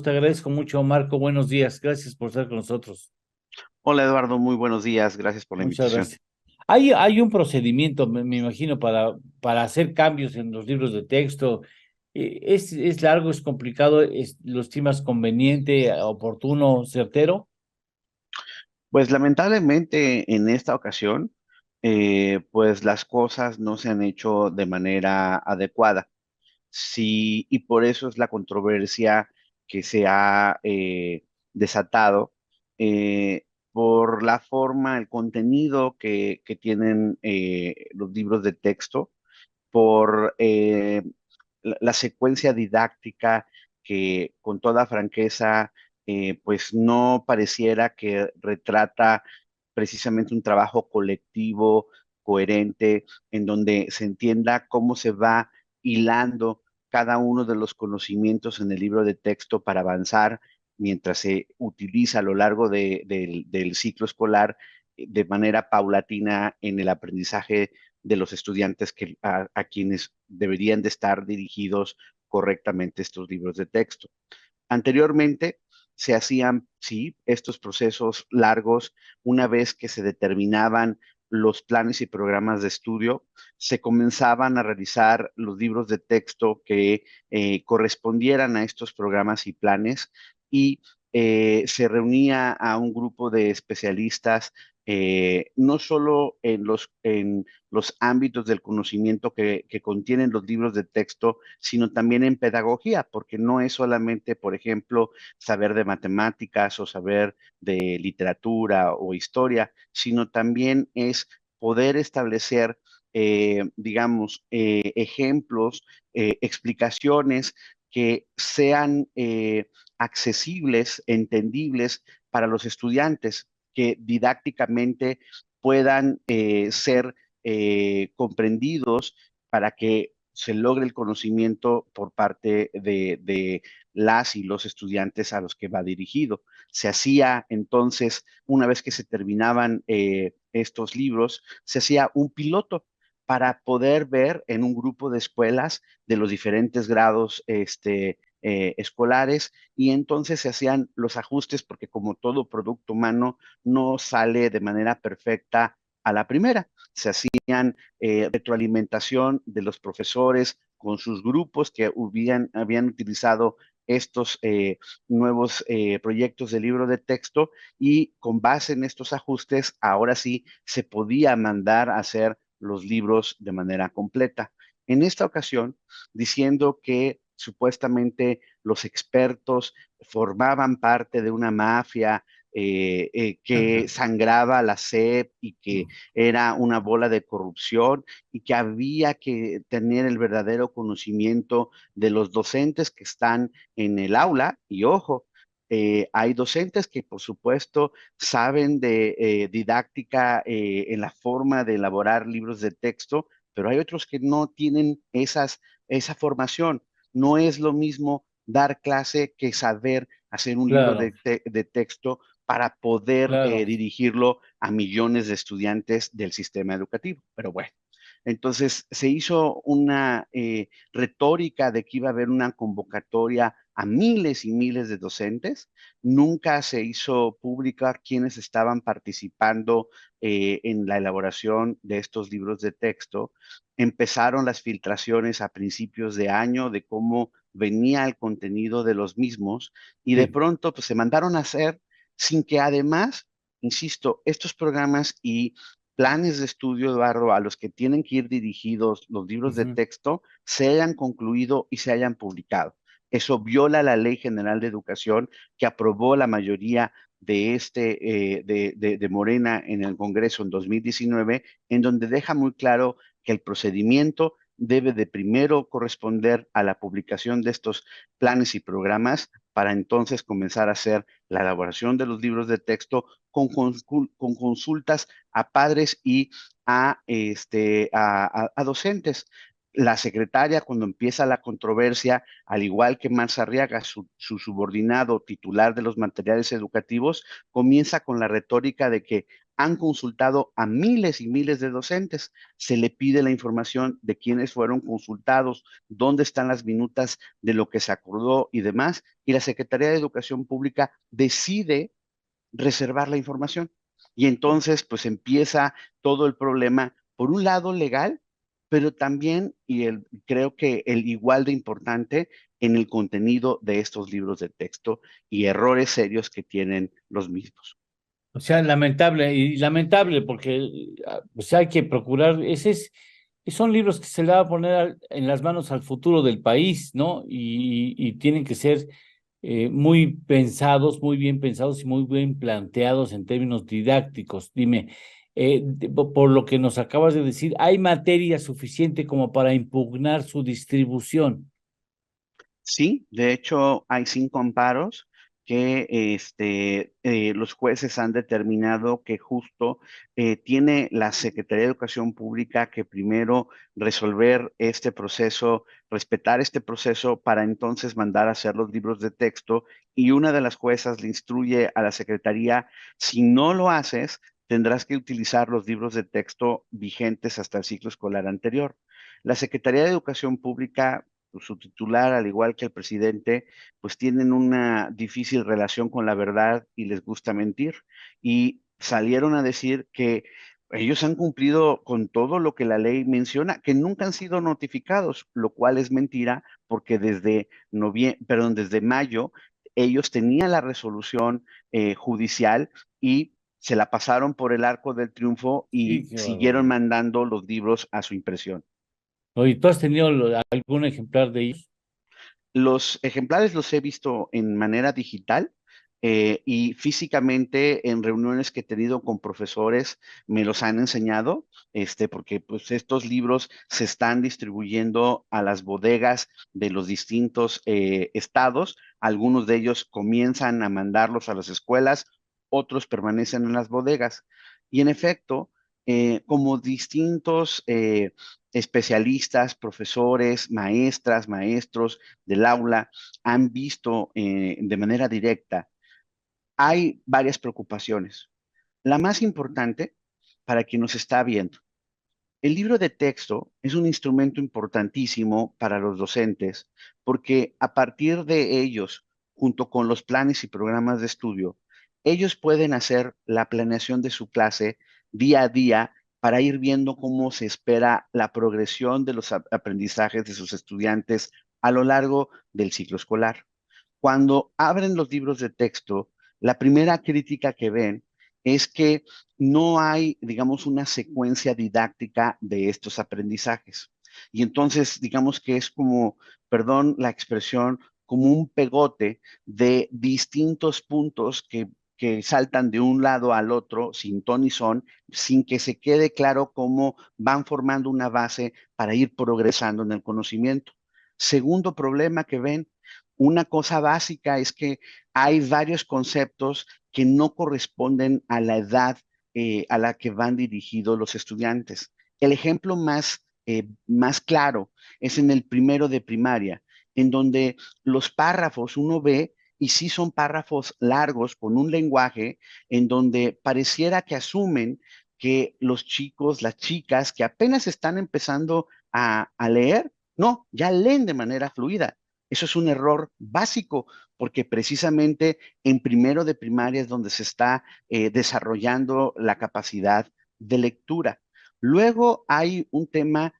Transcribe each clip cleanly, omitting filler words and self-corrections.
Te agradezco mucho, Marco. Buenos días. Gracias por estar con nosotros. Hola Eduardo, muy buenos días, gracias por la Muchas invitación. gracias. Hay un procedimiento, me imagino, para hacer cambios en los libros de texto. Es largo, es complicado, ¿lo estimas conveniente, oportuno, certero? Pues lamentablemente en esta ocasión, pues las cosas no se han hecho de manera adecuada. Sí, y por eso es la controversia que se ha desatado por la forma, el contenido que tienen los libros de texto, por la secuencia didáctica que con toda franqueza, pues no pareciera que retrata precisamente un trabajo colectivo, coherente, en donde se entienda cómo se va hilando cada uno de los conocimientos en el libro de texto para avanzar mientras se utiliza a lo largo del ciclo escolar de manera paulatina en el aprendizaje de los estudiantes a quienes deberían de estar dirigidos correctamente estos libros de texto. Anteriormente se hacían, sí, estos procesos largos una vez que se determinaban los planes y programas de estudio, se comenzaban a realizar los libros de texto que correspondieran a estos programas y planes y se reunía a un grupo de especialistas, no solo en los ámbitos del conocimiento que contienen los libros de texto, sino también en pedagogía, porque no es solamente, por ejemplo, saber de matemáticas o saber de literatura o historia, sino también es poder establecer, digamos, ejemplos, explicaciones que sean accesibles, entendibles para los estudiantes, que didácticamente puedan ser comprendidos para que se logre el conocimiento por parte de las y los estudiantes a los que va dirigido. Se hacía entonces, una vez que se terminaban estos libros, se hacía un piloto para poder ver en un grupo de escuelas de los diferentes grados escolares, y entonces se hacían los ajustes porque como todo producto humano no sale de manera perfecta a la primera. Se hacían retroalimentación de los profesores con sus grupos que habían utilizado estos nuevos proyectos de libro de texto, y con base en estos ajustes, ahora sí se podía mandar a hacer los libros de manera completa. En esta ocasión, diciendo que supuestamente los expertos formaban parte de una mafia que sangraba la SEP y que era una bola de corrupción y que había que tener el verdadero conocimiento de los docentes que están en el aula. Y ojo, hay docentes que por supuesto saben de didáctica en la forma de elaborar libros de texto, pero hay otros que no tienen esa formación. No es lo mismo dar clase que saber hacer un libro Claro, de texto para poder claro. dirigirlo a millones de estudiantes del sistema educativo. Pero bueno, entonces se hizo una retórica de que iba a haber una convocatoria a miles y miles de docentes. Nunca se hizo pública quiénes estaban participando en la elaboración de estos libros de texto. Empezaron las filtraciones a principios de año de cómo venía el contenido de los mismos, y de Sí. pronto pues, se mandaron a hacer sin que además, insisto, estos programas y planes de estudio, Eduardo, a los que tienen que ir dirigidos los libros de Ujú. texto, se hayan concluido y se hayan publicado. Eso viola la Ley General de Educación que aprobó la mayoría de Morena en el Congreso en 2019, en donde deja muy claro que el procedimiento debe de primero corresponder a la publicación de estos planes y programas para entonces comenzar a hacer la elaboración de los libros de texto con consultas a padres y a docentes. La secretaria, cuando empieza la controversia, al igual que Manzarriaga, su subordinado titular de los materiales educativos, comienza con la retórica de que han consultado a miles y miles de docentes. Se le pide la información de quiénes fueron consultados, dónde están las minutas de lo que se acordó y demás, y la Secretaría de Educación Pública decide reservar la información. Y entonces, pues empieza todo el problema, por un lado legal, pero también, creo que el igual de importante, en el contenido de estos libros de texto y errores serios que tienen los mismos. O sea, lamentable, y lamentable porque pues hay que procurar, son libros que se le va a poner en las manos al futuro del país, ¿no? Y tienen que ser muy pensados, muy bien pensados y muy bien planteados en términos didácticos. Dime, por lo que nos acabas de decir, ¿hay materia suficiente como para impugnar su distribución? Sí, de hecho hay 5 amparos que los jueces han determinado que justo tiene la Secretaría de Educación Pública que primero resolver este proceso, respetar este proceso para entonces mandar a hacer los libros de texto, y una de las juezas le instruye a la Secretaría: si no lo haces, tendrás que utilizar los libros de texto vigentes hasta el ciclo escolar anterior. La Secretaría de Educación Pública, su titular, al igual que el presidente, pues tienen una difícil relación con la verdad y les gusta mentir. Y salieron a decir que ellos han cumplido con todo lo que la ley menciona, que nunca han sido notificados, lo cual es mentira, porque desde mayo ellos tenían la resolución judicial y se la pasaron por el arco del triunfo Sí, y qué siguieron barbaridad. mandando los libros a su impresión. Oye, ¿tú has tenido algún ejemplar de ellos? Los ejemplares los he visto en manera digital, y físicamente en reuniones que he tenido con profesores me los han enseñado, porque pues estos libros se están distribuyendo a las bodegas de los distintos estados. Algunos de ellos comienzan a mandarlos a las escuelas, otros permanecen en las bodegas. Y en efecto, como distintos especialistas, profesores, maestras, maestros del aula han visto de manera directa, hay varias preocupaciones. La más importante, para quien nos está viendo: el libro de texto es un instrumento importantísimo para los docentes, porque a partir de ellos, junto con los planes y programas de estudio, ellos pueden hacer la planeación de su clase día a día para ir viendo cómo se espera la progresión de los aprendizajes de sus estudiantes a lo largo del ciclo escolar. Cuando abren los libros de texto, la primera crítica que ven es que no hay, digamos, una secuencia didáctica de estos aprendizajes. Y entonces, digamos que es como, perdón la expresión, como un pegote de distintos puntos que saltan de un lado al otro sin ton ni son, sin que se quede claro cómo van formando una base para ir progresando en el conocimiento. Segundo problema que ven: una cosa básica es que hay varios conceptos que no corresponden a la edad a la que van dirigidos los estudiantes. El ejemplo más claro es en el primero de primaria, en donde los párrafos uno ve, y sí son párrafos largos con un lenguaje en donde pareciera que asumen que los chicos, las chicas que apenas están empezando a leer, no, ya leen de manera fluida. Eso es un error básico, porque precisamente en primero de primaria es donde se está desarrollando la capacidad de lectura. Luego hay un tema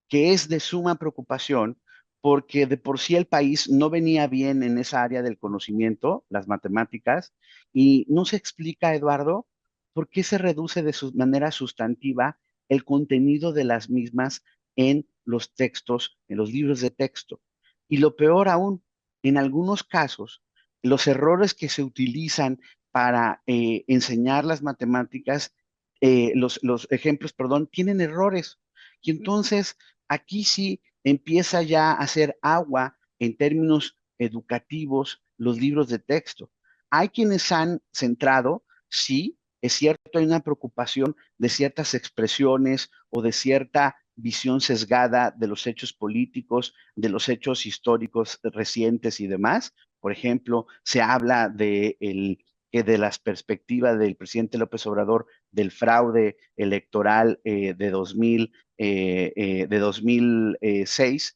que es de suma preocupación, porque de por sí el país no venía bien en esa área del conocimiento, las matemáticas, y no se explica, Eduardo, por qué se reduce de manera sustantiva el contenido de las mismas en los textos, en los libros de texto. Y lo peor aún, en algunos casos, los errores que se utilizan para enseñar las matemáticas, los ejemplos, perdón, tienen errores. Y entonces aquí sí empieza ya a hacer agua en términos educativos los libros de texto. Hay quienes han centrado, sí, es cierto, hay una preocupación de ciertas expresiones o de cierta visión sesgada de los hechos políticos, de los hechos históricos recientes y demás. Por ejemplo, se habla que de las perspectivas del presidente López Obrador del fraude electoral de 2006.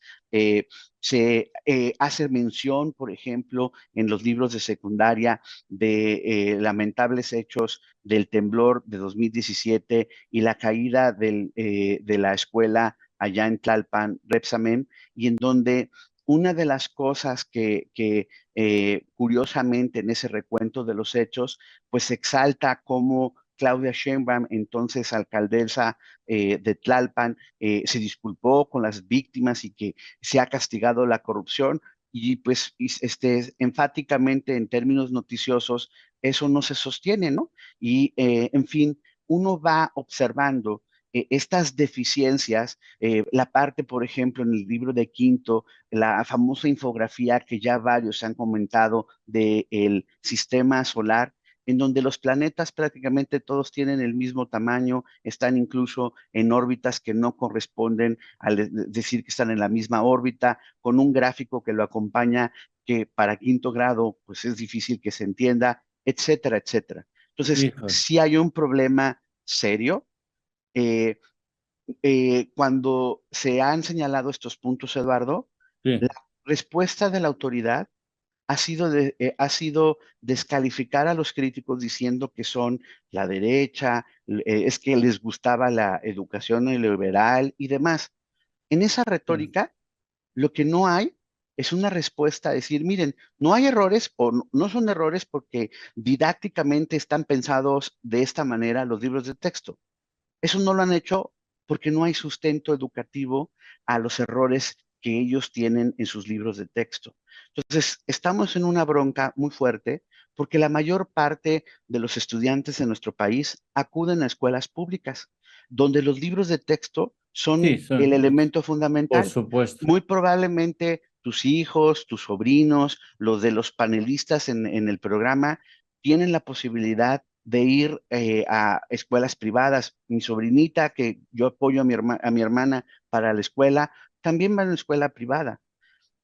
Se hace mención, por ejemplo, en los libros de secundaria de lamentables hechos del temblor de 2017 y la caída de la escuela allá en Tlalpan, Repsamen, y en donde una de las cosas que curiosamente en ese recuento de los hechos, pues se exalta como Claudia Sheinbaum, entonces alcaldesa de Tlalpan, se disculpó con las víctimas y que se ha castigado la corrupción. Y pues enfáticamente en términos noticiosos, eso no se sostiene, ¿no? Y en fin, uno va observando estas deficiencias, la parte, por ejemplo, en el libro de Quinto, la famosa infografía que ya varios han comentado del sistema solar, en donde los planetas prácticamente todos tienen el mismo tamaño, están incluso en órbitas que no corresponden al decir que están en la misma órbita, con un gráfico que lo acompaña, que para quinto grado pues es difícil que se entienda, etcétera, etcétera. Entonces, Híjole, si hay un problema serio. eh, Cuando se han señalado estos puntos, Eduardo, sí, la respuesta de la autoridad ha sido descalificar a los críticos diciendo que son la derecha, es que les gustaba la educación neoliberal y demás. En esa sí, retórica, lo que no hay es una respuesta a decir, miren, no hay errores o no son errores porque didácticamente están pensados de esta manera los libros de texto. Eso no lo han hecho porque no hay sustento educativo a los errores que ellos tienen en sus libros de texto. Entonces, estamos en una bronca muy fuerte porque la mayor parte de los estudiantes en nuestro país acuden a escuelas públicas, donde los libros de texto sí, son el son, elemento por fundamental. supuesto. Muy probablemente tus hijos, tus sobrinos, los de los panelistas en el programa, tienen la posibilidad de ir a escuelas privadas. Mi sobrinita, que yo apoyo a mi hermana para la escuela, también va a una escuela privada.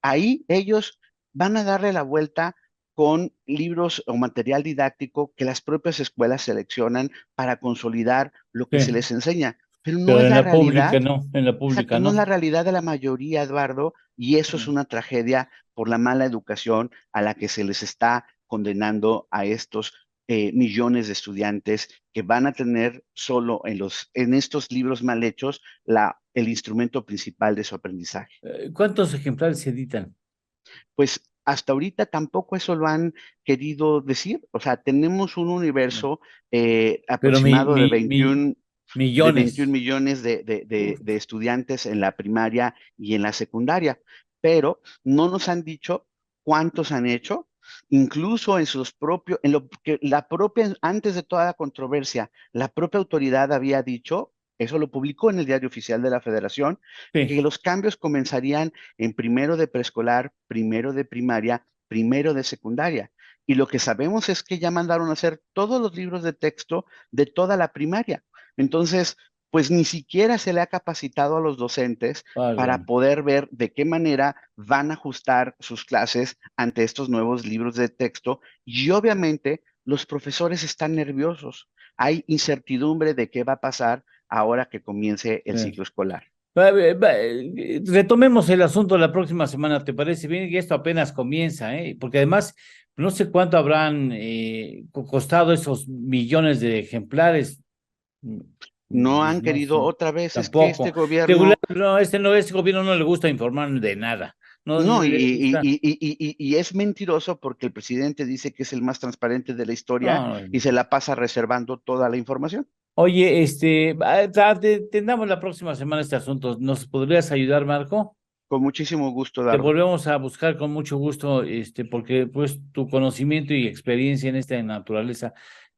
Ahí ellos van a darle la vuelta con libros o material didáctico que las propias escuelas seleccionan para consolidar lo que se Sí, les enseña. Pero no pero es en la la pública realidad. no, en la Exacto, pública no es la no. realidad de la mayoría, Eduardo, y eso es una tragedia por la mala educación a la que se les está condenando a estos millones de estudiantes que van a tener solo en estos libros mal hechos el instrumento principal de su aprendizaje. ¿Cuántos ejemplares se editan? Pues hasta ahorita tampoco eso lo han querido decir. O sea, tenemos un universo Pero aproximado de 21 millones. millones Uf, de estudiantes en la primaria y en la secundaria, pero no nos han dicho cuántos han hecho. Incluso en sus propios, en lo que la propia, antes de toda la controversia, la propia autoridad había dicho, eso lo publicó en el Diario Oficial de la Federación, sí, que los cambios comenzarían en primero de preescolar, primero de primaria, primero de secundaria. Y lo que sabemos es que ya mandaron a hacer todos los libros de texto de toda la primaria. Entonces, pues ni siquiera se le ha capacitado a los docentes para válgame. poder ver de qué manera van a ajustar sus clases ante estos nuevos libros de texto. Y obviamente los profesores están nerviosos. Hay incertidumbre de qué va a pasar ahora que comience el Sí. ciclo escolar. Retomemos el asunto la próxima semana, ¿te parece bien? Y esto apenas comienza, ¿eh? Porque además, no sé cuánto habrán costado esos millones de ejemplares. Mm, No han No querido sé, otra vez, es que este tampoco. Regular, gobierno, no, no, este gobierno no le gusta informar de nada. No, no, le gusta. y es mentiroso porque el presidente dice que es el más transparente de la historia No. y se la pasa reservando toda la información. Oye, tendamos la próxima semana este asunto. ¿Nos podrías ayudar, Marco? Con muchísimo gusto, Te Dardo. volvemos a buscar con mucho gusto, porque pues tu conocimiento y experiencia en esta naturaleza,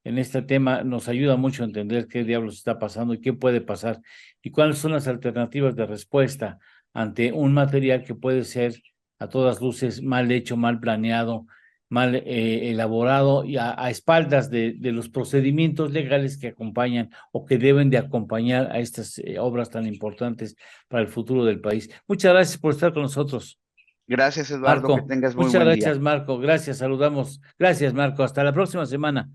en este tema, nos ayuda mucho a entender qué diablos está pasando y qué puede pasar y cuáles son las alternativas de respuesta ante un material que puede ser a todas luces mal hecho, mal planeado mal elaborado y a espaldas de los procedimientos legales que acompañan o que deben de acompañar a estas obras tan importantes para el futuro del país. Muchas gracias por estar con nosotros, Gracias, Eduardo, que Marco. tengas muy Muchas buen gracias, día. Marco. Gracias, saludamos. Gracias, Marco. Hasta la próxima semana.